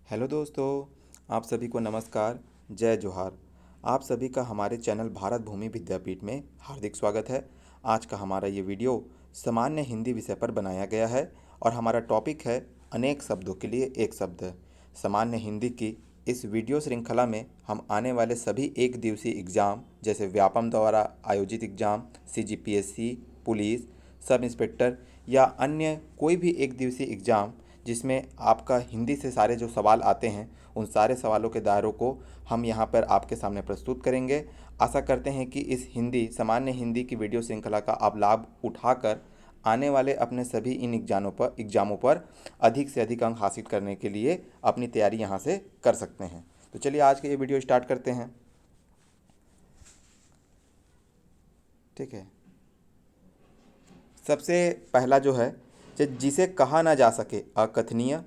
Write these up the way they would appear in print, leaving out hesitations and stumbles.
Hello दोस्तों, आप सभी को नमस्कार। जय जोहार। आप सभी का हमारे चैनल भारत भूमि विद्यापीठ में हार्दिक स्वागत है। आज का हमारा ये वीडियो सामान्य हिंदी विषय पर बनाया गया है और हमारा टॉपिक है अनेक शब्दों के लिए एक शब्द। सामान्य हिंदी की इस वीडियो श्रृंखला में हम आने वाले सभी एक दिवसीय एग्ज़ाम जैसे व्यापम द्वारा आयोजित exam, CGPSC, police, sub inspector या अन्य कोई भी एक दिवसीय एग्ज़ाम जिसमें आपका हिंदी से सारे जो सवाल आते हैं उन सारे सवालों के दायरों को हम यहाँ पर आपके सामने प्रस्तुत करेंगे। आशा करते हैं कि इस सामान्य हिंदी की वीडियो श्रृंखला का आप लाभ उठाकर आने वाले अपने सभी इन एग्ज़ामों पर अधिक से अधिक अंक हासिल करने के लिए अपनी तैयारी यहाँ से कर सकते हैं। तो चलिए आज के ये वीडियो स्टार्ट करते हैं। ठीक है, सबसे पहला जो है जिसे कहा ना जा सके अकथनीय,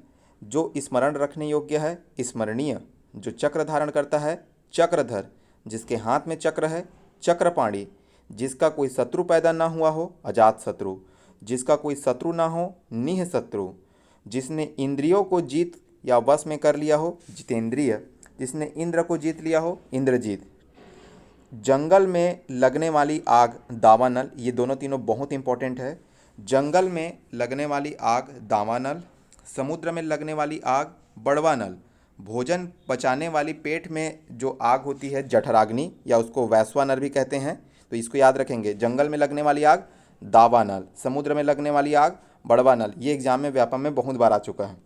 जो स्मरण रखने योग्य है स्मरणीय, जो चक्र धारण करता है चक्रधर, जिसके हाथ में चक्र है चक्रपाणी, जिसका कोई शत्रु पैदा ना हुआ हो अजात शत्रु, जिसका कोई शत्रु ना हो निह शत्रु, जिसने इंद्रियों को जीत या वश में कर लिया हो जितेंद्रिय, जिसने इंद्र को जीत लिया हो इंद्रजीत। जंगल में लगने वाली आग दावानल, ये दोनों तीनों बहुत इंपॉर्टेंट है। जंगल में लगने वाली आग दावानल, समुद्र में लगने वाली आग बड़वानल, भोजन पचाने वाली पेट में जो आग होती है जठराग्नि या उसको वैश्वानर भी कहते हैं, तो इसको याद रखेंगे। जंगल में लगने वाली आग दावानल, समुद्र में लगने वाली आग बड़वानल। ये एग्जाम में व्यापम में बहुत बार आ चुका है।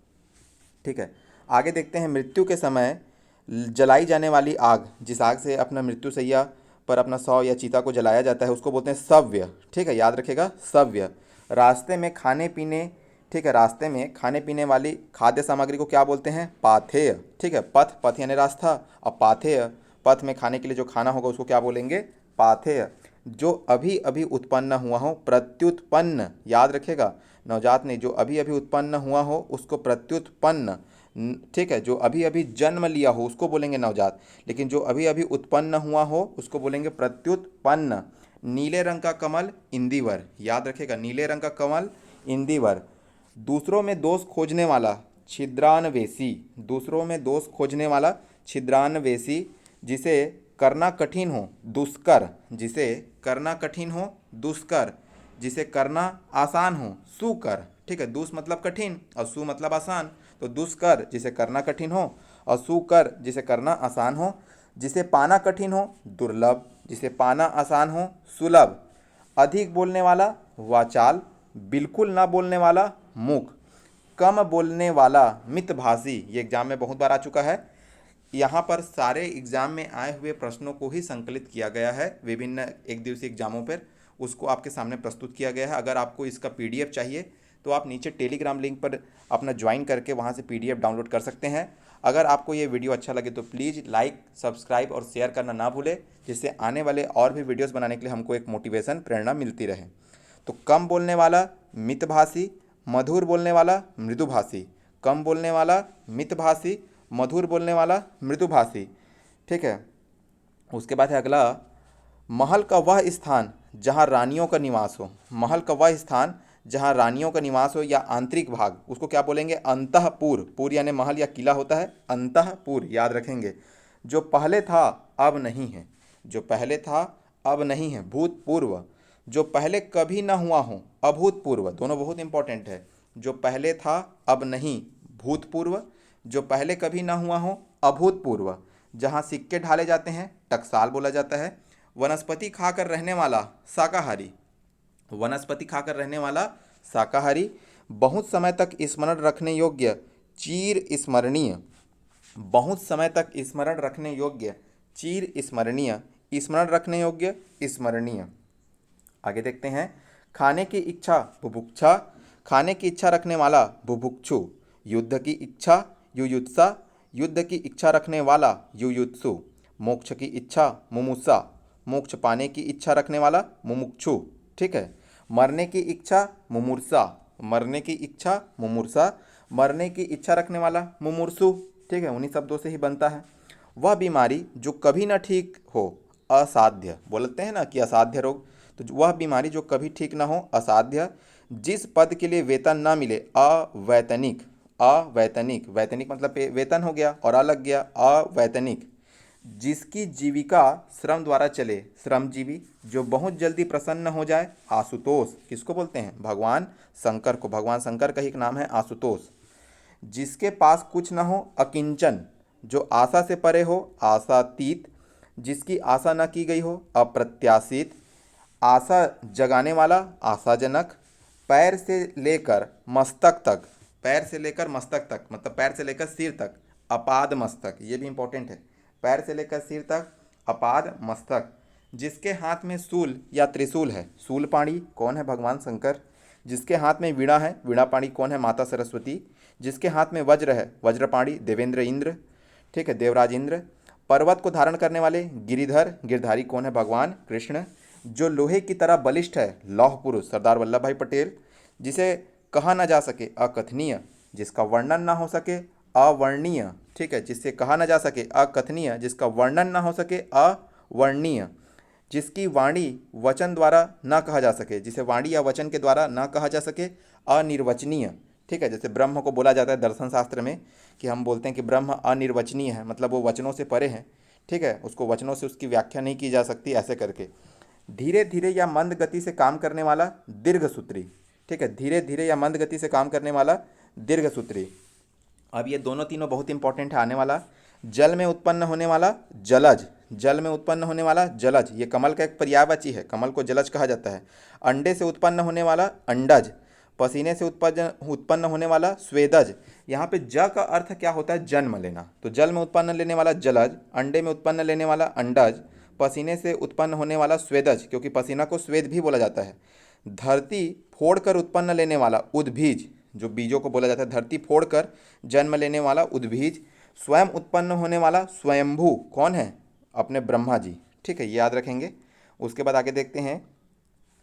ठीक है, आगे देखते हैं। मृत्यु के समय जलाई जाने वाली आग, जिस आग से अपना मृत्यु सैया पर अपना शव या चीता को जलाया जाता है उसको बोलते हैं सव्य। ठीक है, याद रखेगा सव्य। रास्ते में खाने पीने, ठीक है, रास्ते में खाने पीने वाली खाद्य सामग्री को क्या बोलते हैं पाथेय। ठीक है, पथ, पथ यानी रास्ता, और पाथेय पथ में खाने के लिए जो खाना होगा उसको क्या बोलेंगे पाथेय। जो अभी अभी उत्पन्न हुआ हो प्रत्युत्पन्न, याद रखेगा, नवजात नहीं, जो अभी अभी उत्पन्न हुआ हो उसको प्रत्युत्पन्न। ठीक है, जो अभी अभी जन्म लिया हो उसको बोलेंगे नवजात, लेकिन जो अभी अभी उत्पन्न हुआ हो उसको बोलेंगे प्रत्युत्पन्न। नीले रंग का कमल इंदिवर, याद रखेगा, नीले रंग का कमल इंदिवर। दूसरों में दोष खोजने वाला छिद्रान्वेषी, दूसरों में दोष खोजने छिद्रान्वेषी, छिद्रान्वेषी, जिसे करना कठिन हो दुष्कर, जिसे करना कठिन हो दुष्कर, जिसे करना आसान हो सुकर। ठीक है, दुष मतलब कठिन और सु मतलब आसान, तो दुष्कर जिसे करना कठिन हो और सुकर जिसे करना आसान हो। जिसे पाना कठिन हो दुर्लभ, जिसे पाना आसान हो सुलभ। अधिक बोलने वाला वाचाल, बिल्कुल ना बोलने वाला मूक, कम बोलने वाला मितभाषी। ये एग्जाम में बहुत बार आ चुका है। यहाँ पर सारे एग्जाम में आए हुए प्रश्नों को ही संकलित किया गया है विभिन्न एक दिवसीय एग्जामों पर, उसको आपके सामने प्रस्तुत किया गया है। अगर आपको इसका PDF चाहिए तो आप नीचे टेलीग्राम लिंक पर अपना ज्वाइन करके वहाँ से PDF डाउनलोड कर सकते हैं। अगर आपको ये वीडियो अच्छा लगे तो प्लीज़ लाइक, सब्सक्राइब और शेयर करना ना भूलें, जिससे आने वाले और भी वीडियोस बनाने के लिए हमको एक मोटिवेशन, प्रेरणा मिलती रहे। तो कम बोलने वाला मितभाषी, मधुर बोलने वाला मृदुभाषी, कम बोलने वाला मितभाषी, मधुर बोलने वाला मृदुभाषी। ठीक है, उसके बाद है अगला, महल का वह स्थान जहाँ रानियों का निवास हो, महल का वह स्थान जहाँ रानियों का निवास हो या आंतरिक भाग, उसको क्या बोलेंगे अंतःपुर। पुर यानी महल या किला होता है, अंतःपुर याद रखेंगे। जो पहले था अब नहीं है, जो पहले था अब नहीं है भूतपूर्व। जो पहले कभी ना हुआ हो अभूतपूर्व, दोनों बहुत इंपॉर्टेंट है। जो पहले था अब नहीं भूतपूर्व, जो पहले कभी ना हुआ हो अभूतपूर्व। जहाँ सिक्के ढाले जाते हैं टकसाल बोला जाता है। वनस्पति खाकर रहने वाला शाकाहारी, वनस्पति खाकर रहने वाला शाकाहारी। बहुत समय तक स्मरण रखने योग्य चीर स्मरणीय, बहुत समय तक स्मरण रखने योग्य चीर स्मरणीय, स्मरण रखने योग्य स्मरणीय। आगे देखते हैं। खाने की इच्छा बुभुक्षा, खाने की इच्छा रखने वाला बुभुक्षु। युद्ध की इच्छा युयुत्सा, युद्ध की इच्छा रखने वाला युयुत्सु। मोक्ष की इच्छा मुमुसा, मोक्ष पाने की इच्छा रखने वाला मुमुक्षु। ठीक है, मरने की इच्छा मुमूर्षा, मरने की इच्छा मुमूर्षा, मरने की इच्छा रखने वाला मुमूर्षु। ठीक है, उन्हीं शब्दों से ही बनता है। वह बीमारी जो कभी ना ठीक हो असाध्य, बोलते हैं ना कि असाध्य रोग, तो वह बीमारी जो कभी ठीक ना हो असाध्य। जिस पद के लिए वेतन ना मिले अवैतनिक, अवैतनिक, वैतनिक मतलब वेतन हो गया और अ लग गया, अवैतनिक। जिसकी जीविका श्रम द्वारा चले, श्रमजीवी। जो बहुत जल्दी प्रसन्न हो जाए, आशुतोष। किसको बोलते हैं? भगवान शंकर को। भगवान शंकर का ही एक नाम है आशुतोष। जिसके पास कुछ न हो, अकिंचन। जो आशा से परे हो, आशातीत। जिसकी आशा न की गई हो, अप्रत्याशित। आशा जगाने वाला, आशाजनक। पैर से लेकर मस्तक तक, पैर से लेकर मस्तक तक मतलब पैर से लेकर सिर तक, अपाद मस्तक, ये भी इंपॉर्टेंट है। पैर से लेकर सिर तक, अपाद मस्तक। जिसके हाथ में शूल या त्रिशूल है, शूलपाणी कौन है? भगवान शंकर। जिसके हाथ में वीणा है, वीणापाणी कौन है? माता सरस्वती। जिसके हाथ में वज्र है, वज्रपाणी देवेंद्र इंद्र, ठीक है, देवराज इंद्र। पर्वत को धारण करने वाले, गिरिधर, गिरधारी कौन है? भगवान कृष्ण। जो लोहे की तरह बलिष्ठ है, लौह पुरुष, सरदार वल्लभ भाई पटेल। जिसे कहा ना जा सके, अकथनीय। जिसका वर्णन ना हो सके, अवर्णनीय, ठीक है। जिससे कहा ना जा सके, अकथनीय। जिसका वर्णन ना हो सके, अवर्णनीय। जिसकी वाणी वचन द्वारा ना कहा जा सके, जिसे वाणी या वचन के द्वारा ना कहा जा सके, अनिर्वचनीय, ठीक है। जैसे ब्रह्म को बोला जाता है दर्शन शास्त्र में कि हम बोलते हैं कि ब्रह्म अनिर्वचनीय है, मतलब वो वचनों से परे है, ठीक है। उसको वचनों से उसकी व्याख्या नहीं की जा सकती, ऐसे करके। धीरे धीरे या मंद गति से काम करने वाला, दीर्घसूत्री, ठीक है। धीरे धीरे या मंद गति से काम करने वाला, दीर्घसूत्री। अब ये दोनों तीनों बहुत इंपॉर्टेंट है आने वाला। जल में उत्पन्न होने वाला, जलज। जल में उत्पन्न होने वाला, जलज। ये कमल का एक पर्यायवाची है, कमल को जलज कहा जाता है। अंडे से उत्पन्न होने वाला, अंडज। पसीने से उत्पन्न होने वाला, स्वेदज। यहाँ पे ज का अर्थ क्या होता है? जन्म लेना। तो जल में उत्पन्न लेने वाला जलज, अंडे में उत्पन्न लेने वाला अंडज, पसीने से उत्पन्न होने वाला स्वेदज, क्योंकि पसीना को स्वेद भी बोला जाता है। धरती फोड़कर उत्पन्न लेने वाला, उद्भिज। जो बीजों को बोला जाता है, धरती फोड़कर जन्म लेने वाला, उद्भिज। स्वयं उत्पन्न होने वाला, स्वयंभू कौन है? अपने ब्रह्मा जी, ठीक है, ये याद रखेंगे। उसके बाद आगे देखते हैं।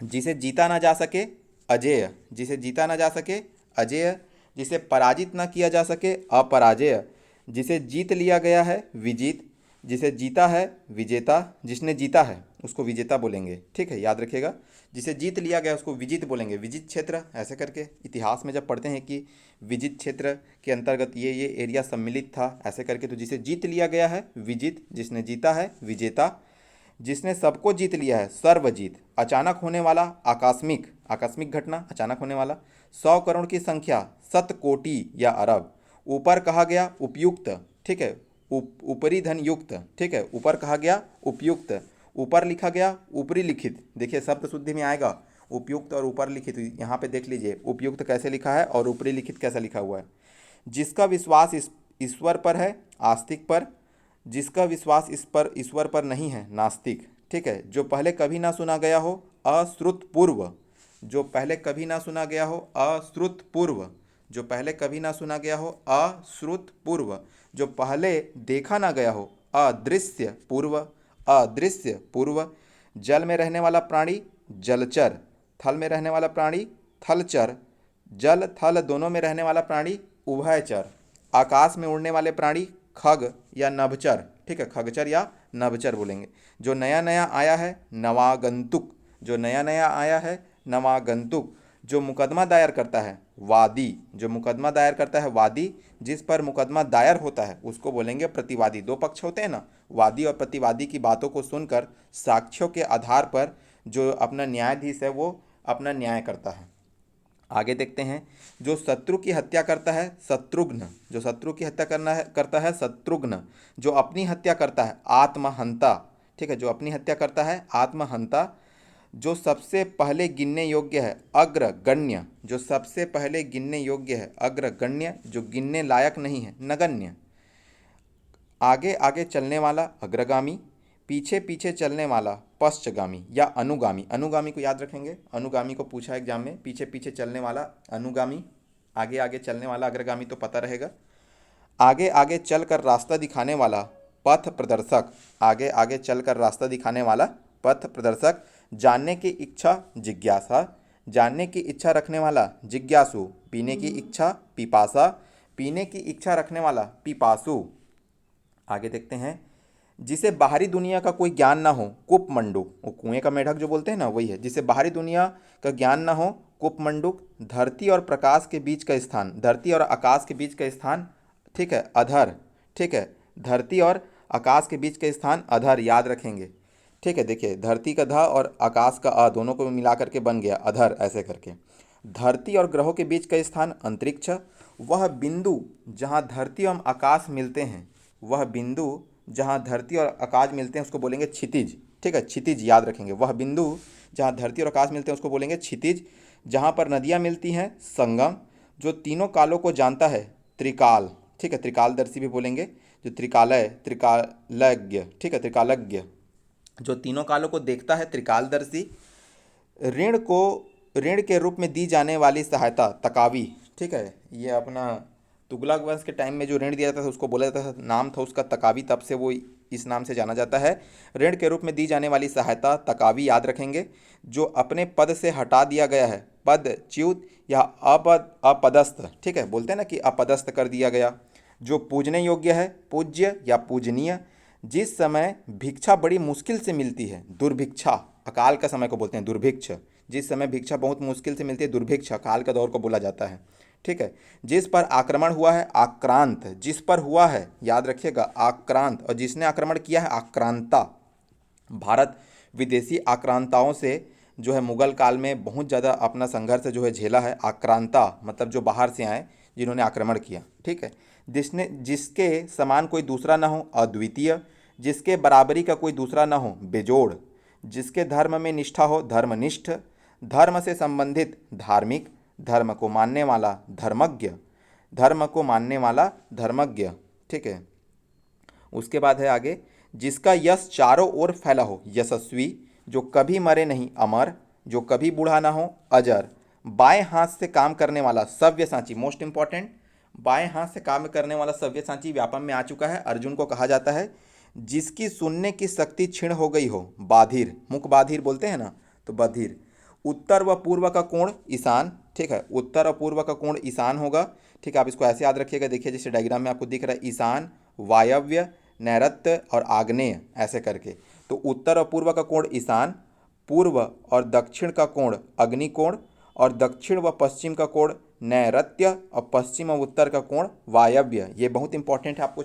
जिसे जीता ना जा सके, अजेय। जिसे जीता ना जा सके, अजेय। जिसे पराजित ना किया जा सके, अपराजेय। जिसे जीत लिया गया है, विजित। जिसे जीता है, विजेता। जिसने जीता है उसको विजेता बोलेंगे, ठीक है, याद रखिएगा। जिसे जीत लिया गया उसको विजित बोलेंगे, विजित क्षेत्र, ऐसे करके। इतिहास में जब पढ़ते हैं कि विजित क्षेत्र के अंतर्गत ये एरिया सम्मिलित था, ऐसे करके। तो जिसे जीत लिया गया है, विजित। जिसने जीता है, विजेता। जिसने सबको जीत लिया है, सर्वजीत। अचानक होने वाला, आकस्मिक। आकस्मिक घटना, अचानक होने वाला। 100 करोड़ की संख्या, शतकोटि या अरब। ऊपर कहा गया, उपयुक्त, ठीक है। ऊपरी धन युक्त, ठीक है। ऊपर कहा गया, उपयुक्त। ऊपर लिखा गया, ऊपरी लिखित। देखिए शब्द शुद्धि में आएगा उपयुक्त और ऊपर लिखित। यहाँ पे देख लीजिए उपयुक्त कैसे लिखा है और ऊपरी लिखित कैसा लिखा हुआ है। जिसका विश्वास ईश्वर पर है, आस्तिक पर। जिसका विश्वास ईश्वर पर नहीं है, नास्तिक, ठीक है। जो पहले कभी ना सुना गया हो, अश्रुतपूर्व। जो पहले कभी ना सुना गया हो, अश्रुतपूर्व। जो पहले कभी ना सुना गया हो, अश्रुतपूर्व। जो पहले देखा ना गया हो, अदृश्य पूर्व। अदृश्य पूर्व। जल में रहने वाला प्राणी, जलचर। थल में रहने वाला प्राणी, थलचर। जल थल दोनों में रहने वाला प्राणी, उभयचर। आकाश में उड़ने वाले प्राणी, खग या नभचर, ठीक है, खगचर या नभचर बोलेंगे। जो नया नया आया है, नवागंतुक। जो नया नया आया है, नवागंतुक। जो मुकदमा दायर करता है, वादी। जो मुकदमा दायर करता है, वादी। जिस पर मुकदमा दायर होता है उसको बोलेंगे प्रतिवादी। दो पक्ष होते हैं ना, वादी और प्रतिवादी की बातों को सुनकर साक्ष्यों के आधार पर जो अपना न्यायाधीश है वो अपना न्याय करता है। आगे देखते हैं। जो शत्रु की हत्या करता है, शत्रुघ्न। जो शत्रु की हत्या करता है, शत्रुघ्न। जो अपनी हत्या करता है, आत्महंता, ठीक है। जो अपनी हत्या करता है, आत्महंता। जो सबसे पहले गिनने योग्य है, अग्रगण्य। जो सबसे पहले गिनने योग्य है, अग्रगण्य। जो गिनने लायक नहीं है, नगण्य। आगे आगे चलने वाला, अग्रगामी। पीछे पीछे चलने वाला, पश्चगामी या अनुगामी। अनुगामी को याद रखेंगे, अनुगामी को पूछा एग्जाम में। पीछे पीछे चलने वाला, अनुगामी। आगे आगे चलने वाला, अग्रगामी तो पता रहेगा। आगे आगे चलकर रास्ता दिखाने वाला, पथ प्रदर्शक। आगे आगे चलकर रास्ता दिखाने वाला, पथ प्रदर्शक। जानने की इच्छा, जिज्ञासा। जानने की इच्छा रखने वाला, जिज्ञासु। पीने की इच्छा, पिपासा। पीने की इच्छा रखने वाला, पिपासु। आगे देखते हैं। जिसे बाहरी दुनिया का कोई ज्ञान ना हो, कुपमंडूक, वो कुएं का मेढक जो बोलते हैं ना वही है, जिसे बाहरी दुनिया का ज्ञान ना हो, कुपमंडूक। धरती और प्रकाश के बीच का स्थान, धरती और आकाश के बीच का स्थान, ठीक है, अधर। ठीक है, धरती और आकाश के बीच का स्थान अधर, याद रखेंगे। ठीक है, देखिए धरती का ध और आकाश का अ दोनों को मिला करके बन गया अधर, ऐसे करके। धरती और ग्रहों के बीच का स्थान अंतरिक्ष। वह बिंदु जहाँ धरती एवं आकाश मिलते हैं, वह बिंदु जहाँ धरती और आकाश मिलते हैं उसको बोलेंगे क्षितिज। ठीक है, क्षितिज याद रखेंगे। वह बिंदु जहाँ धरती और आकाश मिलते हैं उसको बोलेंगे क्षितिज। जहाँ पर नदियाँ मिलती हैं संगम। जो तीनों कालों को जानता है त्रिकाल। ठीक है, त्रिकालदर्शी भी बोलेंगे, जो त्रिकालय, त्रिकालज्ञ। ठीक है, त्रिकालज्ञ जो तीनों कालों को देखता है, त्रिकालदर्शी। ऋण को ऋण के रूप में दी जाने वाली सहायता तकावी। ठीक है, ये अपना तुगलक वंश के टाइम में जो ऋण दिया जाता था उसको बोला जाता था, नाम था उसका तकावी, तब से वो इस नाम से जाना जाता है। ऋण के रूप में दी जाने वाली सहायता तकावी, याद रखेंगे। जो अपने पद से हटा दिया गया है, पद च्युत या अपदस्थ। ठीक है, बोलते हैं ना कि अपदस्थ कर दिया गया। जो पूजने योग्य है, पूज्य या पूजनीय। जिस समय भिक्षा बड़ी मुश्किल से मिलती है, दुर्भिक्षा, अकाल का समय को बोलते हैं दुर्भिक्ष। जिस समय भिक्षा बहुत मुश्किल से मिलती है, दुर्भिक्ष, अकाल का दौर को बोला जाता है। ठीक है, जिस पर आक्रमण हुआ है, आक्रांत। जिस पर हुआ है, याद रखिएगा, आक्रांत, और जिसने आक्रमण किया है, आक्रांता। भारत विदेशी आक्रांताओं से जो है मुगल काल में बहुत ज़्यादा अपना संघर्ष जो है झेला है। आक्रांता मतलब जो बाहर से आए, जिन्होंने आक्रमण किया। ठीक है, जिसके समान कोई दूसरा ना हो, अद्वितीय। जिसके बराबरी का कोई दूसरा ना हो, बेजोड़। जिसके धर्म में निष्ठा हो, धर्मनिष्ठ। धर्म से संबंधित, धार्मिक। धर्म को मानने वाला, धर्मज्ञ। धर्म को मानने वाला, धर्मज्ञ। ठीक है, उसके बाद है आगे, जिसका यश चारों ओर फैला हो, यशस्वी। जो कभी मरे नहीं, अमर। जो कभी बूढ़ा ना हो, अजर। बाएं हाथ से काम करने वाला, सव्यसाची, मोस्ट इंपॉर्टेंट। बाएं हाथ से काम करने वाला सव्यसाची व्यापम में आ चुका है, अर्जुन को कहा जाता है। जिसकी सुनने की शक्ति क्षीण हो गई हो, बाधिर, मुख बाधिर बोलते हैं ना, तो बधिर। उत्तर व पूर्व का कोण ईशान। ठीक है, उत्तर और पूर्व का कोण ईशान होगा। ठीक है, आप इसको ऐसे याद रखिएगा, देखिए जैसे डायग्राम में आपको दिख रहा है, ईशान, वायव्य, नैऋत्य और आग्नेय, ऐसे करके। तो उत्तर और पूर्व का कोण ईशान, पूर्व और दक्षिण का कोण अग्निकोण, और दक्षिण व पश्चिम का कोण नैऋत्य, और पश्चिम और उत्तर का कोण वायव्य। ये बहुत इंपॉर्टेंट है, आपको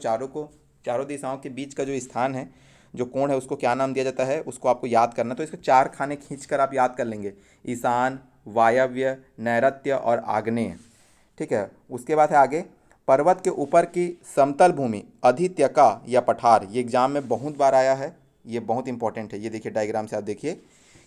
चारों दिशाओं के बीच का जो स्थान है, जो कोण है, उसको क्या नाम दिया जाता है, उसको आपको याद करना। तो इसके 4 खाने खींच कर आप याद कर लेंगे, ईशान, वायव्य, नैऋत्य और आग्नेय। ठीक है, उसके बाद है आगे, पर्वत के ऊपर की समतल भूमि, अधित्यका या पठार। ये एग्जाम में बहुत बार आया है, ये बहुत इंपॉर्टेंट है। ये देखिए डायग्राम से आप देखिए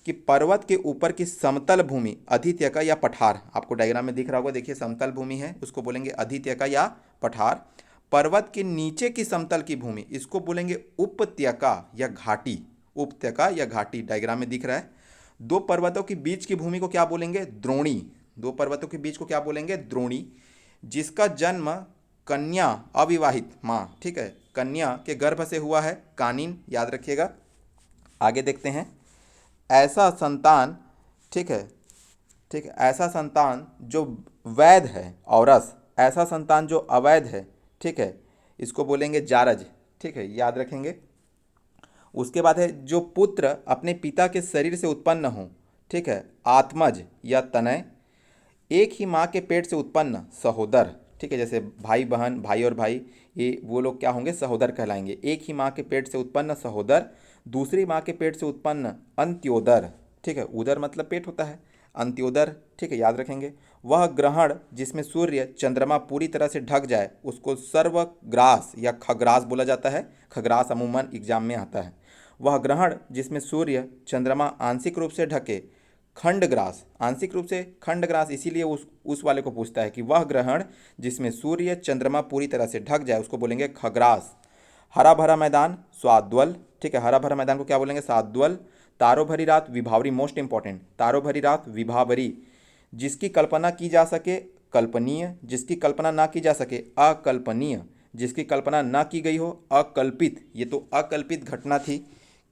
कि पर्वत के ऊपर की समतल भूमि, अधित्यका या पठार, आपको डायग्राम में दिख रहा होगा, देखिए समतल भूमि है, उसको बोलेंगे अधित्यका या पठार। पर्वत के नीचे की समतल की भूमि, इसको बोलेंगे उपत्यका या घाटी। उपत्यका या घाटी डायग्राम में दिख रहा है। दो पर्वतों के बीच की भूमि को क्या बोलेंगे, द्रोणी। दो पर्वतों के बीच को क्या बोलेंगे, द्रोणी। जिसका जन्म कन्या, अविवाहित माँ, ठीक है, कन्या के गर्भ से हुआ है, कानीन, याद रखिएगा। आगे देखते हैं, ऐसा संतान, ठीक है, ठीक है, ऐसा संतान जो वैध है, औरस। ऐसा संतान जो अवैध है, ठीक है, इसको बोलेंगे जारज। ठीक है, याद रखेंगे। उसके बाद है, जो पुत्र अपने पिता के शरीर से उत्पन्न हो, ठीक है, आत्मज या तनय। एक ही माँ के पेट से उत्पन्न, सहोदर। ठीक है, जैसे भाई बहन, भाई और भाई, ये वो लोग क्या होंगे, सहोदर कहलाएंगे। एक ही माँ के पेट से उत्पन्न सहोदर, दूसरी माँ के पेट से उत्पन्न अंत्योदर। ठीक है, उदर मतलब पेट होता है, अंत्योदर। ठीक है, याद रखेंगे। वह ग्रहण जिसमें सूर्य चंद्रमा पूरी तरह से ढक जाए, उसको सर्वग्रास या खग्रास बोला जाता है। खग्रास अमूमन एग्जाम में आता है। वह ग्रहण जिसमें सूर्य चंद्रमा आंशिक रूप से ढके, खंडग्रास। आंशिक रूप से खंडग्रास इसीलिए उस वाले को पूछता है कि वह ग्रहण जिसमें सूर्य चंद्रमा पूरी तरह से ढक जाए, उसको बोलेंगे खग्रास। हरा भरा मैदान, स्वाद्वल। ठीक है, हरा भरा मैदान को क्या बोलेंगे, साद्वल। तारों भरी रात, विभावरी, मोस्ट इंपॉर्टेंट, तारों भरी रात, विभावरी। जिसकी कल्पना की जा सके, कल्पनीय। जिसकी कल्पना ना की जा सके, अकल्पनीय। जिसकी कल्पना ना की गई हो, अकल्पित। ये तो अकल्पित घटना थी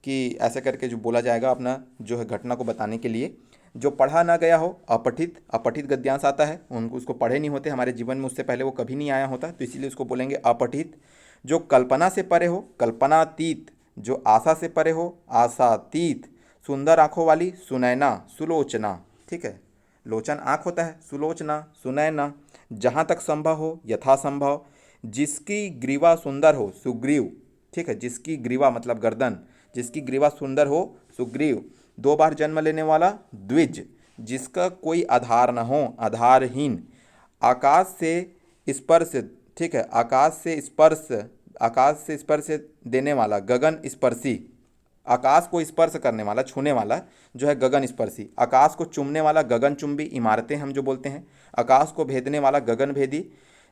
कि ऐसे करके जो बोला जाएगा अपना जो है घटना को बताने के लिए। जो पढ़ा ना गया हो, अपठित। अपठित गद्यांश आता है, उनको उसको पढ़े नहीं होते हमारे जीवन में, उससे पहले वो कभी नहीं आया होता, तो इसीलिए उसको बोलेंगे अपठित। जो कल्पना से परे हो, कल्पनातीत। जो आशा से परे हो, आशातीत, सुंदर आंखों वाली, सुनैना, सुलोचना। ठीक है, लोचन आंख होता है, सुलोचना, सुनैना, जहाँ तक संभव हो, यथासंभव, जिसकी ग्रीवा सुंदर हो, सुग्रीव। ठीक है, जिसकी ग्रीवा मतलब गर्दन, जिसकी ग्रीवा सुंदर हो, सुग्रीव। 2 बार जन्म लेने वाला, द्विज, जिसका कोई आधार न हो, आधारहीन। आकाश से स्पर्श, ठीक है, आकाश से स्पर्श देने वाला, गगन स्पर्शी, आकाश को स्पर्श करने वाला, छूने वाला जो है गगन स्पर्शी। आकाश को चूमने वाला, गगन चुंबी, इमारतें हम जो बोलते हैं। आकाश को भेदने वाला, गगन भेदी।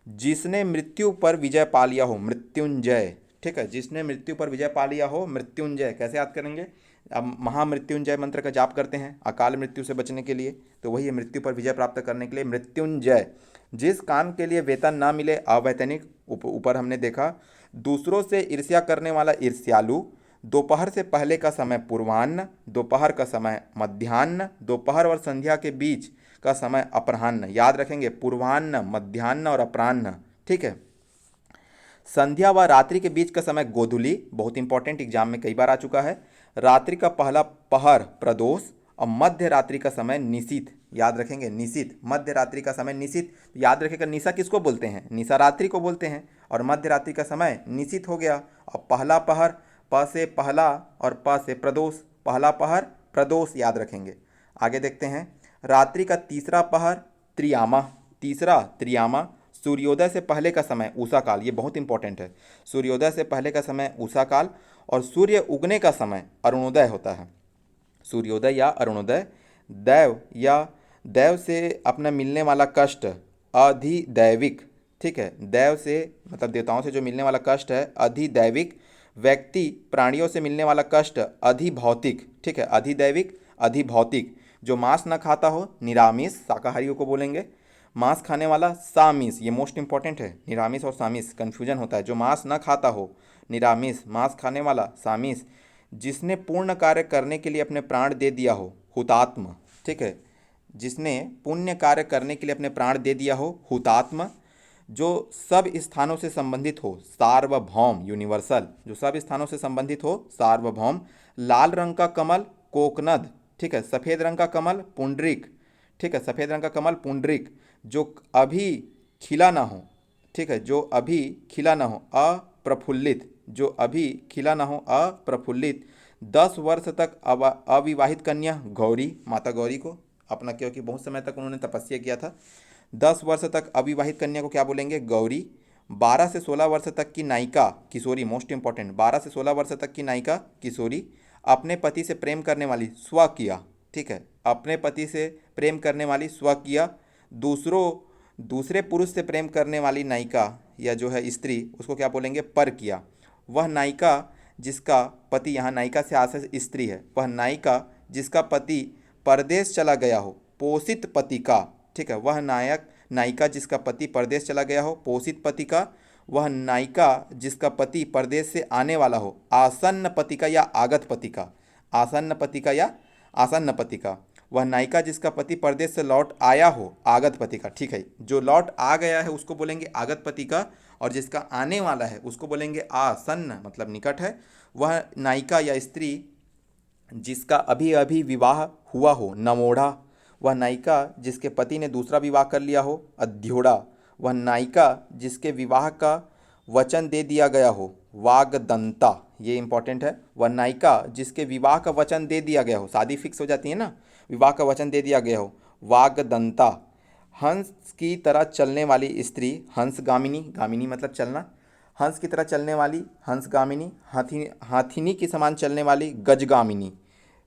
जिसने मृत्यु पर विजय पा लिया हो, मृत्युंजय। ठीक है, जिसने मृत्यु पर विजय पा लिया हो, मृत्युंजय। कैसे याद करेंगे? अब महामृत्युंजय मंत्र का जाप करते हैं अकाल मृत्यु से बचने के लिए, तो वही है मृत्यु पर विजय प्राप्त करने के लिए मृत्युंजय। जिस काम के लिए वेतन ना मिले, अवैतनिक, ऊपर हमने देखा। दूसरों से ईर्ष्या करने वाला, ईर्ष्यालु। दोपहर से पहले का समय पूर्वाह्न, दोपहर का समय मध्याह्न, दोपहर और संध्या के बीच का समय अपराह्न। याद रखेंगे, पूर्वाह्न, मध्याह्न और अपराह्न। ठीक है, संध्या व रात्रि के बीच का समय गोधूली, बहुत इंपॉर्टेंट, एग्जाम में कई बार आ चुका है। रात्रि का पहला पहर प्रदोष, और मध्य रात्रि का समय निशीथ। याद रखेंगे, निशीथ, मध्य रात्रि का समय निशीथ। याद रखेगा, निशा किसको बोलते हैं? निशा रात्रि को बोलते हैं, और मध्य रात्रि का समय निशीथ हो गया। और पहला पहर, प से पहला और प से प्रदोष, पहला पहर प्रदोष, याद रखेंगे। आगे देखते हैं, रात्रि का तीसरा पहर त्रियामा, तीसरा त्रियामा। सूर्योदय से पहले का समय उषा काल, ये बहुत इंपॉर्टेंट है। सूर्योदय से पहले का समय उषा काल, और सूर्य उगने का समय अरुणोदय होता है। सूर्योदय या अरुणोदय। दैव से अपना मिलने वाला कष्ट, अधिदैविक। ठीक है, दैव से मतलब देवताओं से जो मिलने वाला कष्ट है, अधिदैविक। व्यक्ति प्राणियों से मिलने वाला कष्ट, अधिभौतिक। ठीक है, अधिदैविक, अधिभौतिक। जो मांस न खाता हो, निरामिष, शाकाहारियों को बोलेंगे। मांस खाने वाला, सामिस, ये मोस्ट इंपॉर्टेंट है, निरामिष और सामिस कन्फ्यूजन होता है। जो मांस न खाता हो, निरामिष, मांस खाने वाला सामिस। जिसने पूर्ण कार्य करने के लिए अपने प्राण दे दिया हो, हुतात्म। ठीक है, जिसने पुण्य कार्य करने के लिए अपने प्राण दे दिया हो, हुतात्म। जो सब स्थानों से संबंधित हो, सार्वभौम, यूनिवर्सल, जो सब स्थानों से संबंधित हो, सार्वभौम। लाल रंग का कमल, कोकनद। ठीक है, सफ़ेद रंग का कमल, पुंडरीक। ठीक है, सफ़ेद रंग का कमल, पुंडरीक। जो अभी खिला ना हो, ठीक है, जो अभी खिला ना हो, अप्रफुल्लित, जो अभी खिला ना हो, अप्रफुल्लित। 10 वर्ष तक अविवाहित कन्या, गौरी, माता गौरी को अपना, क्योंकि बहुत समय तक उन्होंने तपस्या किया था। 10 वर्ष तक अविवाहित कन्या को क्या बोलेंगे? गौरी। 12 से 16 वर्ष तक की नायिका, किशोरी, मोस्ट इंपॉर्टेंट, 12 से 16 वर्ष तक की नायिका, किशोरी। अपने पति से प्रेम करने वाली, स्वकीया। ठीक है, अपने पति से प्रेम करने वाली, स्वकीया। दूसरे पुरुष से प्रेम करने वाली नायिका या जो है स्त्री, उसको क्या बोलेंगे? परकीया। वह नायिका जिसका पति, यहाँ नायिका से आशय स्त्री है, वह नायिका जिसका पति परदेश चला गया हो, पोषित पति का। ठीक है, वह नायिका जिसका पति परदेश चला गया हो, पोषित पति का। वह नायिका जिसका पति परदेश से आने वाला हो, आसन्न पति का या आगत पति का, आसन्न पति का या आसन्न पति का। वह नायिका जिसका पति परदेश से लौट आया हो, आगत पति का। ठीक है, जो लौट आ गया है उसको बोलेंगे आगत पति का, और जिसका आने वाला है उसको बोलेंगे आसन्न, मतलब निकट है। वह नायिका या स्त्री जिसका अभी अभी विवाह हुआ हो, नमोढ़ा। वह नायिका जिसके पति ने दूसरा विवाह कर लिया हो, अध्योड़ा। वह नायिका जिसके विवाह का वचन दे दिया गया हो, वागदंता, ये इंपॉर्टेंट है। वह नायिका जिसके विवाह का वचन दे दिया गया हो, शादी फिक्स हो जाती है ना, विवाह का वचन दे दिया गया हो, वागदंता। हंस की तरह चलने वाली स्त्री, हंसगामिनी, गामिनी मतलब चलना, हंस की तरह चलने वाली हंसगामिनी। हाथिनी के समान चलने वाली, गजगामिनी।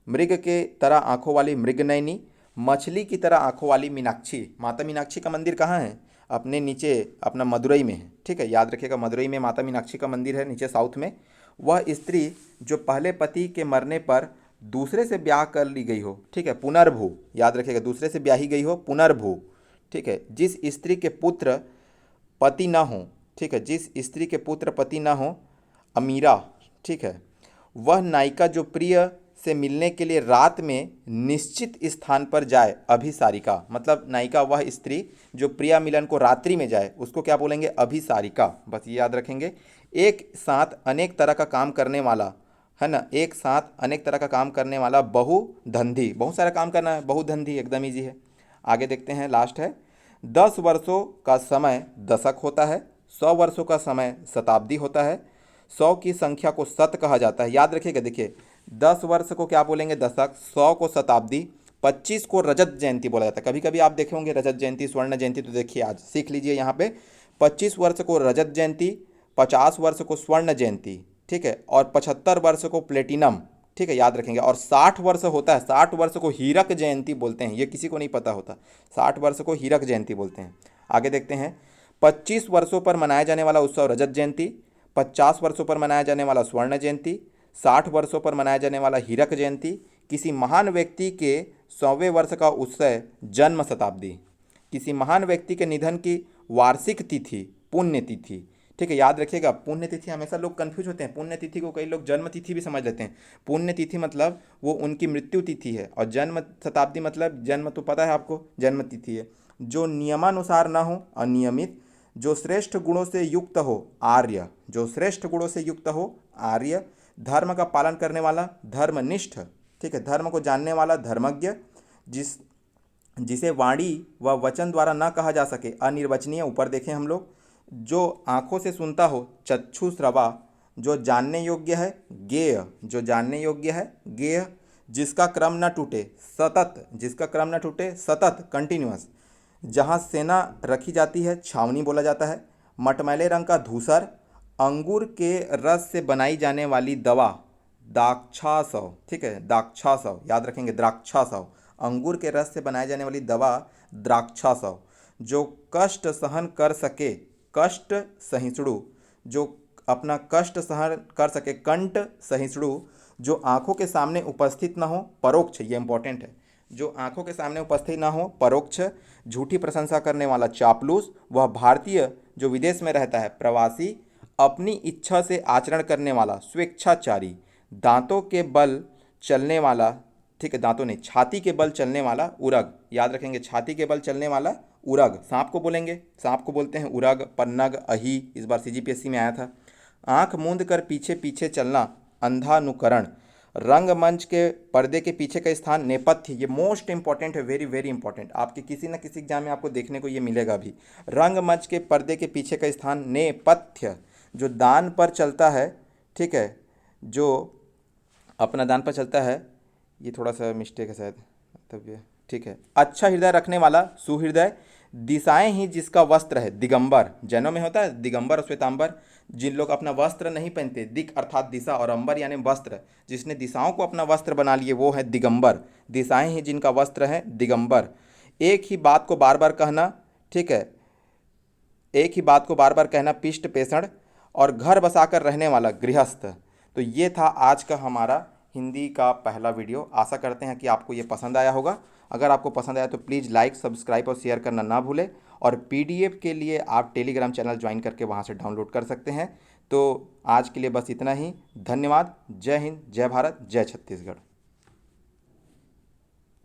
मृग के तरह आंखों वाली, मृगनयनी। मछली की तरह आंखों वाली, मीनाक्षी। माता मीनाक्षी का मंदिर कहाँ है? अपने नीचे अपना मदुरई में है। ठीक है, याद रखिएगा, मदुरई में माता मीनाक्षी का मंदिर है, नीचे साउथ में। वह स्त्री जो पहले पति के मरने पर दूसरे से ब्याह कर ली गई हो, ठीक है, पुनर्भू, याद रखिएगा, दूसरे से ब्याही गई हो, पुनर्भू। ठीक है, जिस स्त्री के पुत्र पति ना हो, ठीक है, जिस स्त्री के पुत्र पति ना हो, अमीरा। ठीक है, वह नायिका जो प्रिय से मिलने के लिए रात में निश्चित स्थान पर जाए, अभिसारिका। मतलब नायिका वह स्त्री जो प्रिया मिलन को रात्रि में जाए, उसको क्या बोलेंगे? अभिसारिका। बस ये याद रखेंगे। एक साथ अनेक तरह का काम करने वाला, है ना, एक साथ अनेक तरह का काम करने वाला बहुधंधी, बहुत सारा काम करना है, बहुधंधी एकदम ईजी है। आगे देखते हैं, लास्ट है, 10 वर्षों का समय दशक होता है, 100 वर्षों का समय शताब्दी होता है, 100 की संख्या को शत कहा जाता है। याद रखिएगा, देखिए 10 वर्ष को क्या बोलेंगे दशक, 100 को शताब्दी, 25 को रजत जयंती बोला जाता है। कभी कभी आप देखे होंगे रजत जयंती, स्वर्ण जयंती, तो देखिए आज सीख लीजिए यहाँ पे 25 वर्ष को रजत जयंती, 50 वर्ष को स्वर्ण जयंती, ठीक है, और 75 वर्ष को प्लेटिनम, ठीक है, याद रखेंगे। और 60 वर्ष होता है, 60 वर्ष को हीरक जयंती बोलते हैं, ये किसी को नहीं पता होता, 60 वर्ष को हीरक जयंती बोलते हैं। आगे देखते हैं, 25 वर्षों पर मनाया जाने वाला उत्सव रजत जयंती, 50 वर्षों पर मनाया जाने वाला स्वर्ण जयंती, 60 वर्षों पर मनाया जाने वाला हीरक जयंती, किसी महान व्यक्ति के 100वें वर्ष का उत्सव जन्म शताब्दी, किसी महान व्यक्ति के निधन की वार्षिक तिथि पुण्यतिथि, ठीक है, याद रखिएगा। पुण्यतिथि हमेशा लोग कंफ्यूज होते हैं, पुण्यतिथि को कई लोग जन्म तिथि भी समझ लेते हैं। पुण्यतिथि मतलब वो उनकी मृत्यु तिथि है, और जन्म शताब्दी मतलब जन्म तो पता है आपको, जन्म तिथि है। जो नियमानुसार ना हो अनियमित, जो श्रेष्ठ गुणों से युक्त हो आर्य, जो श्रेष्ठ गुणों से युक्त हो आर्य, धर्म का पालन करने वाला धर्मनिष्ठ, ठीक है, धर्म को जानने वाला धर्मज्ञ, जिसे वाणी व वचन द्वारा न कहा जा सके अनिर्वचनीय, ऊपर देखें हम लोग, जो आंखों से सुनता हो चक्षु श्रवा, जो जानने योग्य है गेय, जो जानने योग्य है गेय, जिसका क्रम न टूटे सतत, जिसका क्रम न टूटे सतत कंटिन्यूअस, जहाँ सेना रखी जाती है छावनी बोला जाता है, मटमैले रंग का धूसर, अंगूर के रस से बनाई जाने वाली दवा द्राक्षासव, ठीक है, द्राक्षासव याद रखेंगे, द्राक्षासव, अंगूर के रस से बनाई जाने वाली दवा द्राक्षासव, जो कष्ट सहन कर सके कष्ट सहिष्णु, जो अपना कष्ट सहन कर सके कंठ सहिष्णु, जो आंखों के सामने उपस्थित न हो परोक्ष, ये इंपॉर्टेंट है, जो आंखों के सामने उपस्थित ना हो परोक्ष, झूठी प्रशंसा करने वाला चापलूस, वह भारतीय जो विदेश में रहता है प्रवासी, अपनी इच्छा से आचरण करने वाला स्वेच्छाचारी, दांतों के बल चलने वाला, ठीक है, दांतों नहीं, छाती के बल चलने वाला उरग, याद रखेंगे, छाती के बल चलने वाला उरग, सांप को बोलेंगे, सांप को बोलते हैं उरग, पन्नग, अही, इस बार सीजीपीएससी में आया था। आंख मूंद कर पीछे पीछे चलना अंधानुकरण, रंगमंच के पर्दे के पीछे का स्थान नेपथ्य, ये मोस्ट इंपॉर्टेंट है, वेरी वेरी इंपॉर्टेंट, आपके किसी न किसी एग्जाम में आपको देखने को ये मिलेगा भी। रंगमंच के पर्दे के पीछे का स्थान नेपथ्य, जो दान पर चलता है, ठीक है, जो अपना दान पर चलता है, ये थोड़ा सा मिस्टेक है शायद, तब ये ठीक है। अच्छा हृदय रखने वाला सुहृदय, दिशाएं ही जिसका वस्त्र है दिगंबर, जैनों में होता है दिगंबर और श्वेतांबर, जिन लोग अपना वस्त्र नहीं पहनते, दिक अर्थात दिशा और अंबर यानी वस्त्र, जिसने दिशाओं को अपना वस्त्र बना लिए वो है दिगंबर, दिशाएं ही जिनका वस्त्र है दिगंबर। एक ही बात को बार बार कहना, ठीक है, एक ही बात को बार बार कहना पिष्ट पेषण, और घर बसाकर रहने वाला गृहस्थ। तो ये था आज का हमारा हिंदी का पहला वीडियो। आशा करते हैं कि आपको ये पसंद आया होगा। अगर आपको पसंद आया तो प्लीज़ लाइक, सब्सक्राइब और शेयर करना ना भूलें। और पीडीएफ के लिए आप टेलीग्राम चैनल ज्वाइन करके वहाँ से डाउनलोड कर सकते हैं। तो आज के लिए बस इतना ही। धन्यवाद। जय हिंद, जय भारत, जय छत्तीसगढ़।